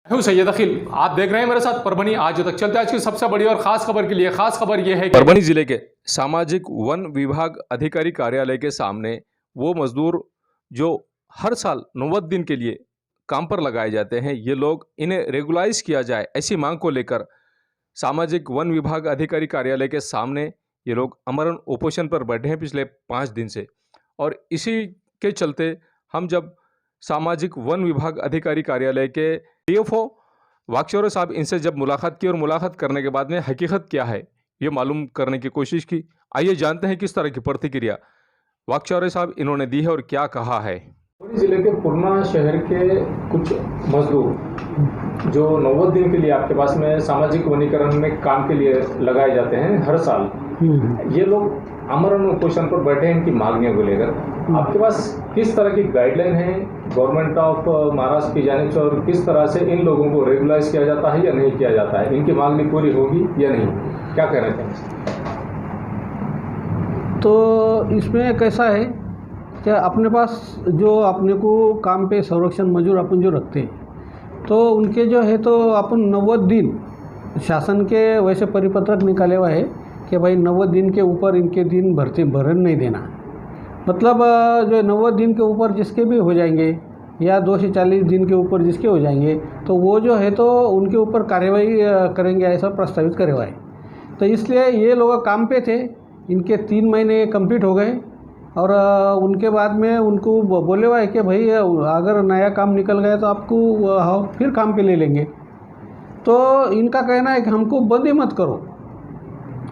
हूं सैयद अखिल, आप देख रहे हैं मेरे साथ परभनी आज तक। चलते आज की सबसे बड़ी और खास खबर के लिए। खास खबर यह है कि परभनी जिले के सामाजिक वन विभाग अधिकारी कार्यालय के सामने वो मजदूर जो हर साल 90 दिन के लिए काम पर लगाए जाते हैं, ये लोग इन्हें रेगुलाइज किया जाए, ऐसी मांग को लेकर सामाजिक वन विभाग अधिकारी कार्यालय के सामने ये लोग अमरण उपोषण पर बैठे हैं पिछले 5 दिन से। और इसी के चलते हम जब सामाजिक वन विभाग अधिकारी कार्यालय के डीएफओ वाकचौरे साहब इनसे जब मुलाकात की और मुलाकात करने के बाद में हकीकत क्या है ये मालूम करने की कोशिश की। आइए जानते हैं किस तरह की प्रतिक्रिया वाकचौरे साहब इन्होंने दी है और क्या कहा है। परभनी जिले के पूर्णा शहर के कुछ मजदूर जो 90 दिन के लिए आपके पास में सामाजिक वनीकरण में काम के लिए लगाए जाते हैं हर साल, ये लोग आमरण उपोषण पर बैठे हैं इनकी मांगनियों को लेकर। आपके पास किस तरह की गाइडलाइन है गवर्नमेंट ऑफ महाराष्ट्र की जानिब से, और किस तरह से इन लोगों को रेगुलाइज किया जाता है या नहीं किया जाता है, इनकी मांगनी पूरी होगी या नहीं, क्या कहना चाहिए? तो इसमें कैसा है कि अपने पास जो अपने को काम पे संरक्षण मजदूर अपन जो रखते हैं तो उनके जो है तो अपन 90 दिन शासन के वैसे परिपत्रक निकाले हुआ है कि भाई 90 दिन के ऊपर इनके दिन भरण नहीं देना। मतलब जो 90 दिन के ऊपर जिसके भी हो जाएंगे या 2 से 40 दिन के ऊपर जिसके हो जाएंगे तो वो जो है तो उनके ऊपर कार्रवाई करेंगे, ऐसा प्रस्तावित करे हुआ है। तो इसलिए ये लोग काम पे थे, इनके 3 महीने कंप्लीट हो गए और उनके बाद में उनको बोले हुआ है कि भाई अगर नया काम निकल गया तो आपको फिर काम पे ले लेंगे। तो इनका कहना है कि हमको बंद ही मत करो,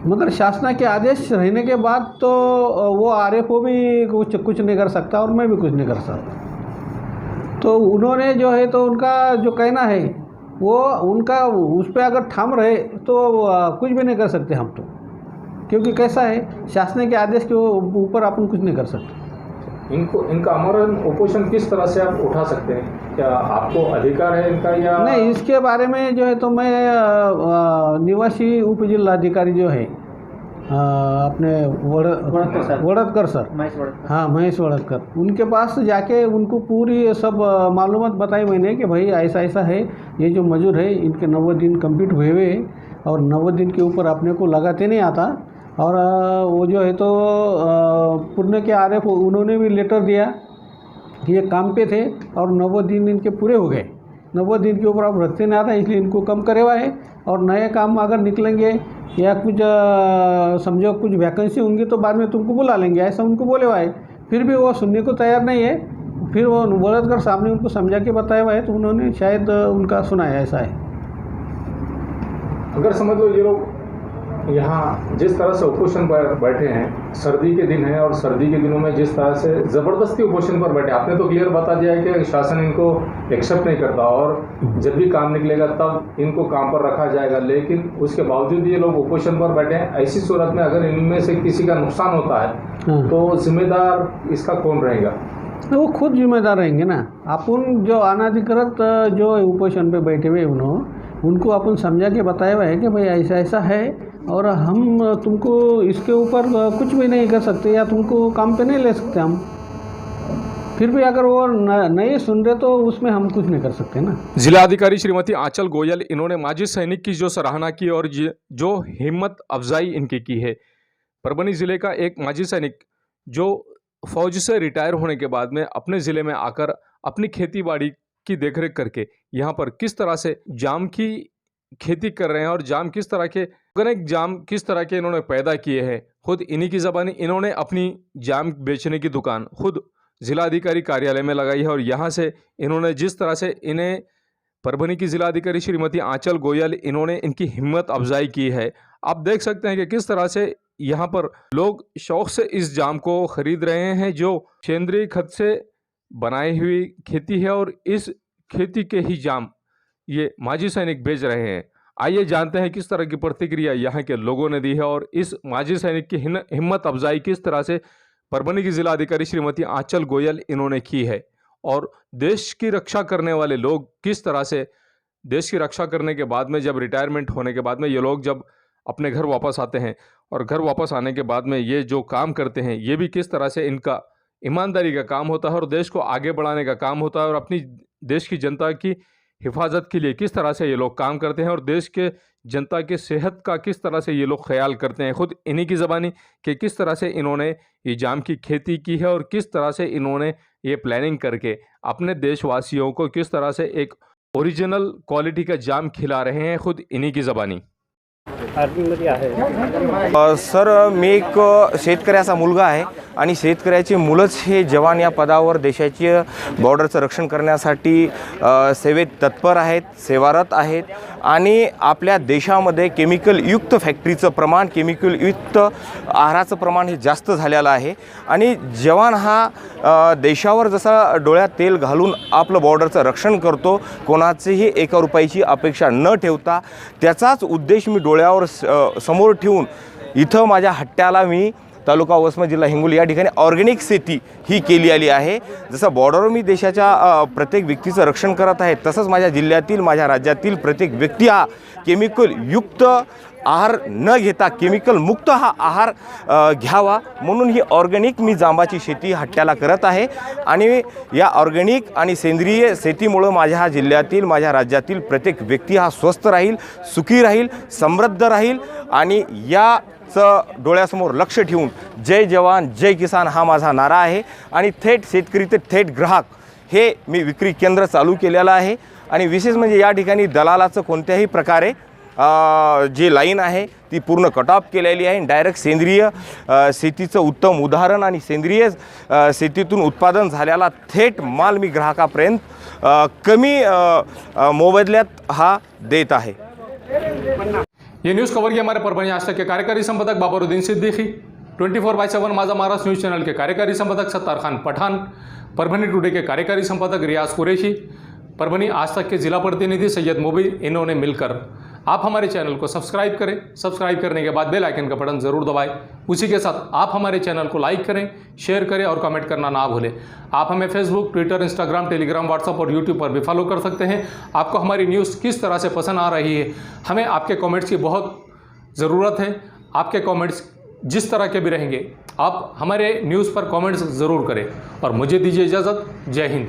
मगर शासन के आदेश रहने के बाद तो वो आरएफओ भी कुछ नहीं कर सकता और मैं भी कुछ नहीं कर सकता। तो उन्होंने जो है तो उनका जो कहना है वो उनका उस पर अगर ठाम रहे तो कुछ भी नहीं कर सकते हम तो, क्योंकि कैसा है शासन के आदेश के ऊपर अपन कुछ नहीं कर सकते। इनका आमरण उपोषण किस तरह से आप उठा सकते हैं? क्या आपको अधिकार है इनका या नहीं? इसके बारे में जो है तो मैं निवासी उप जिलाधिकारी जो है अपने वड़दकर सर, हाँ महेश वड़दकर, उनके पास जाके उनको पूरी सब मालूमात बताई मैंने कि भाई ऐसा ऐसा है, ये जो मजदूर है इनके 90 दिन कंप्लीट हुए हुए और 90 दिन के ऊपर अपने को लगाते नहीं आता। और वो जो है तो पुणे के आरएफ उन्होंने भी लेटर दिया कि ये काम पे थे और 90 दिन इनके पूरे हो गए, 90 दिन के ऊपर आप रखते नहीं आता, इसलिए इनको कम करे हुआ है। और नए काम अगर निकलेंगे या कुछ समझो कुछ वैकेंसी होंगी तो बाद में तुमको बुला लेंगे, ऐसा उनको बोले हुआ है। फिर भी वो सुनने को तैयार नहीं है। फिर वो वड़दकर सामने उनको समझा के बताया हुआ है तो उन्होंने शायद उनका सुना है, ऐसा है। अगर समझ लो ये लोग यहाँ जिस तरह से उपोषण पर बैठे हैं, सर्दी के दिन है और सर्दी के दिनों में जिस तरह से ज़बरदस्ती उपोषण पर बैठे, आपने तो क्लियर बता दिया है कि शासन इनको एक्सेप्ट नहीं करता और जब भी काम निकलेगा तब इनको काम पर रखा जाएगा, लेकिन उसके बावजूद ये लोग उपोषण पर बैठे हैं। ऐसी सूरत में अगर इनमें से किसी का नुकसान होता है तो जिम्मेदार इसका कौन रहेगा? वो खुद जिम्मेदार रहेंगे ना। अपन जो अनाधिकृत जो उपोषण पे बैठे हुए उनको अपन समझा के बताया हुआ है कि भाई ऐसा ऐसा है और हम तुमको इसके ऊपर कुछ भी नहीं कर सकते या तुमको काम पे नहीं ले सकते हम। फिर भी अगर वो नहीं सुन रहे तो उसमें हम कुछ नहीं कर सकते ना। जिला अधिकारी श्रीमती आंचल गोयल इन्होंने माजी सैनिक की जो सराहना की और जो हिम्मत अफजाई इनकी की है। परभनी जिले का एक माजी सैनिक जो फौज से रिटायर होने के बाद में अपने ज़िले में आकर अपनी खेती बाड़ी की देखरेख करके यहाँ पर किस तरह से जाम की खेती कर रहे हैं और जाम किस तरह के ऑर्गेनिक जाम किस तरह के इन्होंने पैदा किए हैं, खुद इन्हीं की ज़बानी इन्होंने अपनी जाम बेचने की दुकान खुद जिला अधिकारी कार्यालय में लगाई है। और यहाँ से इन्होंने जिस तरह से इन्हें परभनी की जिला अधिकारी श्रीमती आंचल गोयल इन्होंने इनकी हिम्मत अफजाई की है। आप देख सकते हैं कि किस तरह से यहाँ पर लोग शौक से इस जाम को खरीद रहे हैं जो केंद्रीय खत से बनाई हुई खेती है और इस खेती के ही जाम ये माजी सैनिक बेच रहे हैं। आइए जानते हैं किस तरह की प्रतिक्रिया यहाँ के लोगों ने दी है और इस माजी सैनिक की हिम्मत अफजाई किस तरह से परभनी की जिला अधिकारी श्रीमती आंचल गोयल इन्होंने की है और देश की रक्षा करने वाले लोग किस तरह से देश की रक्षा करने के बाद में जब रिटायरमेंट होने के बाद में ये लोग जब अपने घर वापस आते हैं और घर वापस आने के बाद में ये जो काम करते हैं ये भी किस तरह से इनका ईमानदारी का काम होता है और देश को आगे बढ़ाने का काम होता है और अपनी देश की जनता की हिफाजत के लिए किस तरह से ये लोग काम करते हैं और देश के जनता की सेहत का किस तरह से ये लोग ख्याल करते हैं, खुद इन्हीं की ज़बानी कि किस तरह से इन्होंने ये जाम की खेती की है और किस तरह से इन्होंने ये प्लानिंग करके अपने देशवासियों को किस तरह से एक ओरिजिनल क्वालिटी का जाम खिला रहे हैं, खुद इन्हीं की ज़बानी। सर, मी एक शेतकऱ्याचा मुलगा आहे आणि शेतकऱ्याचे मुलंच हे जवान या पदावर देशाचे बॉर्डरचं रक्षण करण्यासाठी सेवेत तत्पर आहेत, सेवारत आहेत आणि आपल्या देशामध्ये केमिकलयुक्त फॅक्टरीचं प्रमाण, केमिकलयुक्त आहाराचं प्रमाण हे जास्त झालेलं आहे आणि जवान हा देशावर जसा डोळ्यात तेल घालून आपलं बॉर्डरचं रक्षण करतो, कोणाचीही एका रुपयाची अपेक्षा न ठेवता, त्याचाच उद्देश मी डोळ्यावर समोर ठेवून इथं माझ्या हट्ट्याला मी तालुका वसमत जिल्हा हिंगोली या ठिकाणी ऑर्गॅनिक शेती ही केली आली आहे। जसं बॉर्डरवर मी देशाच्या प्रत्येक व्यक्तीचं रक्षण करत आहे, तसंच माझ्या जिल्ह्यातील, माझ्या राज्यातील प्रत्येक व्यक्ती हा केमिकलयुक्त आहार न घेता केमिकल मुक्त हा आहार घ्यावा म्हणून ही ऑर्गॅनिक मी जांबाची शेती हट्ट्याला करत आहे आणि या ऑर्गॅनिक आणि सेंद्रिय शेतीमुळे माझ्या हा जिल्ह्यातील, माझ्या राज्यातील प्रत्येक व्यक्ती हा स्वस्थ राहील, सुखी राहील, समृद्ध राहील आणि याचं डोळ्यासमोर लक्ष ठेवून जय जवान जय किसान हा माझा नारा आहे आणि थेट शेतकरी ते थेट ग्राहक हे मी विक्री केंद्र चालू केलेलं आहे आणि विशेष म्हणजे या ठिकाणी दलालाचं कोणत्याही प्रकारे जी लाईन आहे ती पूर्ण कट ऑफ केलेली आहे। डायरेक्ट सेंद्रिय शेतीचं उत्तम उदाहरण आणि सेंद्रिय शेतीतून उत्पादन झालेला थेट माल मी ग्राहकापर्यंत कमी मोबदल्यात हा देत आहे। ये न्यूज़ कवर किया हमारे परभणी आज तक के कार्यकारी संपादक बाबरुद्दीन सिद्दीकी, 24/7 माझा महाराष्ट्र न्यूज़ चैनल के कार्यकारी संपादक सत्तार खान पठान, परभणी टुडे के कार्यकारी संपादक रियाज कुरैशी, परभणी आज तक के जिला प्रतिनिधि सैयद मुबीन, इन्होंने मिलकर आप हमारे चैनल को सब्सक्राइब करें। सब्सक्राइब करने के बाद बेल आइकन का बटन ज़रूर दबाएं। उसी के साथ आप हमारे चैनल को लाइक करें, शेयर करें और कमेंट करना ना भूलें। आप हमें Facebook, Twitter, Instagram, Telegram, WhatsApp और यूट्यूब पर भी फॉलो कर सकते हैं। आपको हमारी न्यूज़ किस तरह से पसंद आ रही है, हमें आपके कमेंट्स की बहुत ज़रूरत है। आपके कमेंट्स जिस तरह के भी रहेंगे, आप हमारे न्यूज़ पर कमेंट्स ज़रूर करें और मुझे दीजिए इजाज़त। जय हिंद।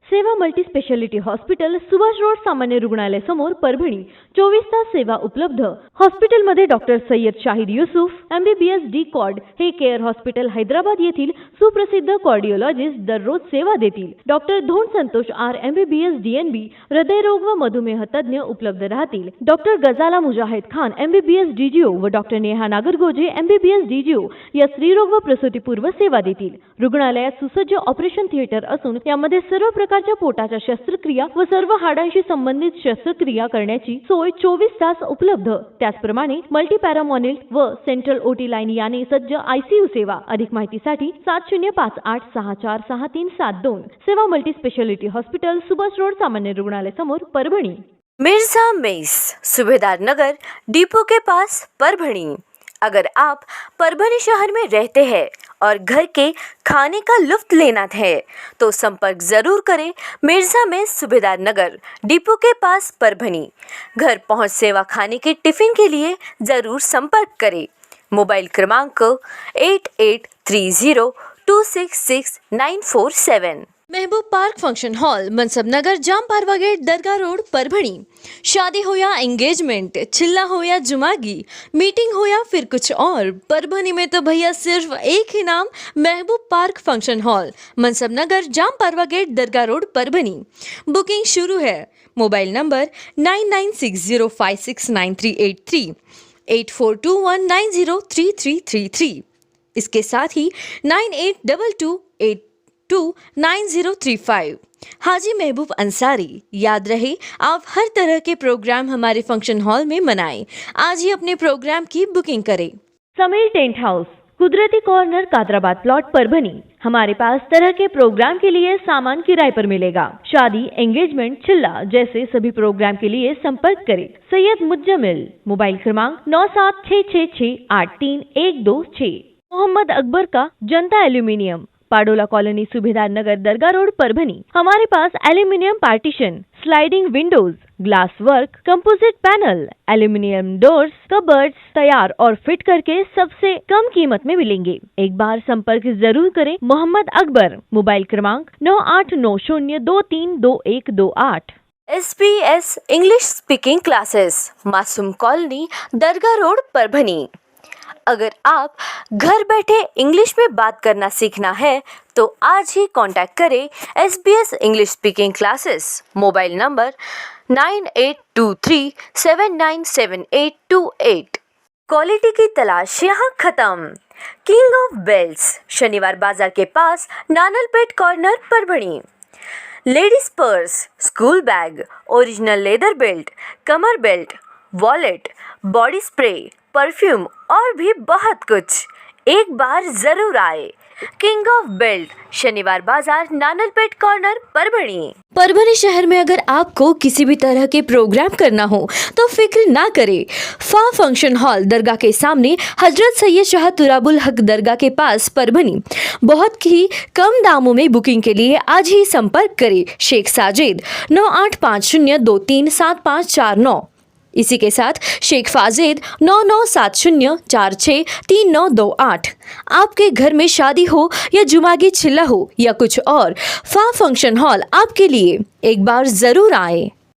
Seva multi speciality hospital, Subhash road, सामान्य रुग्णालय समोर, परभणी। 24 तास सेवा उपलब्ध। हॉस्पिटलमध्ये डॉक्टर सय्यद शाहिद युसूफ MBBS डी कॉर्ड हे केअर हॉस्पिटल हैदराबाद येथील सुप्रसिद्ध कार्डिओलॉजिस्ट दररोज सेवा देतील। Doctor Dhond Santosh R MBBS DNB हृदयरोग व मधुमेह तज्ञ उपलब्ध राहतील। Doctor Ghazala Mujahid Khan MBBS DGO व doctor Neha Nagargoje MBBS DGO या स्त्रीरोग व प्रसूतीपूर्व सेवा देतील। रुग्णालयात सुसज्ज ऑपरेशन थिएटर असून यामध्ये सर्व प्रकारच्या पोटाच्या शस्त्रक्रिया व सर्व हाडांशी संबंधित शस्त्रक्रिया करण्याची सोय 24 तास उपलब्ध। त्याचप्रमाणे मल्टी पॅरामोनिल व सेंट्रल OT लाईन याने सज्ज ICU सेवा। अधिक माहितीसाठी 7058646372। सेवा multi speciality hospital, Subhash road, सामान्य रुग्णालय समोर, परभणी। मिर्जा मेस, सुबेदार नगर, डिपो के पास, परभणी। अगर आप परभणी शहर में रहते हैं और घर के खाने का लुत्फ लेना है तो संपर्क ज़रूर करें मिर्ज़ा में सुबेदार नगर, डिपो के पास, परभणी। घर पहुंच सेवा खाने के टिफ़िन के लिए ज़रूर संपर्क करें। मोबाइल क्रमांक 8830266947। महबूब पार्क फंक्शन हॉल, मनसब नगर, जाम पारवा गेट, दरगाह रोड, परभणी। शादी हो या एंगेजमेंट, चिल्ला हो या जुमागी, मीटिंग हो या फिर कुछ और, परभणी में तो भैया सिर्फ एक ही नाम, महबूब पार्क फंक्शन हॉल, मनसब नगर, जाम पारवा गेट, दरगाह रोड, परभणी। बुकिंग शुरू है। Mobile number 9960569383, 8421903333। इसके साथ ही 9822829035। हाजी महबूब अंसारी। याद रहे, आप हर तरह के प्रोग्राम हमारे फंक्शन हॉल में मनाएं। आज ही अपने प्रोग्राम की बुकिंग करें। समीर टेंट हाउस, कुदरती कॉर्नर, कादराबाद प्लॉट, परभणी। हमारे पास तरह के प्रोग्राम के लिए सामान किराए पर मिलेगा। शादी, एंगेजमेंट, चिल्ला जैसे सभी प्रोग्राम के लिए संपर्क करें सैयद मुज्जमिल। मोबाइल क्रमांक 9766683126। मोहम्मद अकबर का Janata aluminium, Padola colony, Subhedar Nagar, Dargah road, Parbhani. हमारे पास aluminium partition, sliding windows, glass work, composite panel, aluminium doors, cupboards तैयार और फिट करके सबसे कम कीमत में मिलेंगे। एक बार संपर्क जरूर करें मोहम्मद अकबर। मोबाइल क्रमांक 9890232128। SBS इंग्लिश स्पीकिंग क्लासेस, मासूम कॉलोनी, दरगाह रोड, परभणी। अगर आप घर बैठे इंग्लिश में बात करना सीखना है तो आज ही कांटेक्ट करें SBS English speaking classes. Mobile number 9823797828। Quality की तलाश यहाँ खत्म। किंग ऑफ बेल्ट्स, शनिवार बाजार के पास, Nanalpeth corner, Parbhani. Ladies purse, school bag, original leather belt, कमर belt, wallet, body spray, perfume और भी बहुत कुछ। एक बार जरूर आए। किंग ऑफ बेल्ट, शनिवार बाजार, नानलपेट कॉर्नर, परभणी। परभणी शहर में अगर आपको किसी भी तरह के प्रोग्राम करना हो तो फिक्र ना करें। फा फंक्शन हॉल, दरगाह के सामने, हजरत सैयद शाह तुराबुल हक दरगाह के पास, परभणी। बहुत ही कम दामों में बुकिंग के लिए आज ही संपर्क करें शेख साजिद 9850237549। इसी के साथ शेख फाजिद 9970463928। आपके घर में शादी हो या जुमागी चिल्ला हो या कुछ और, फा फंक्शन हॉल आपके लिए। एक बार जरूर आए।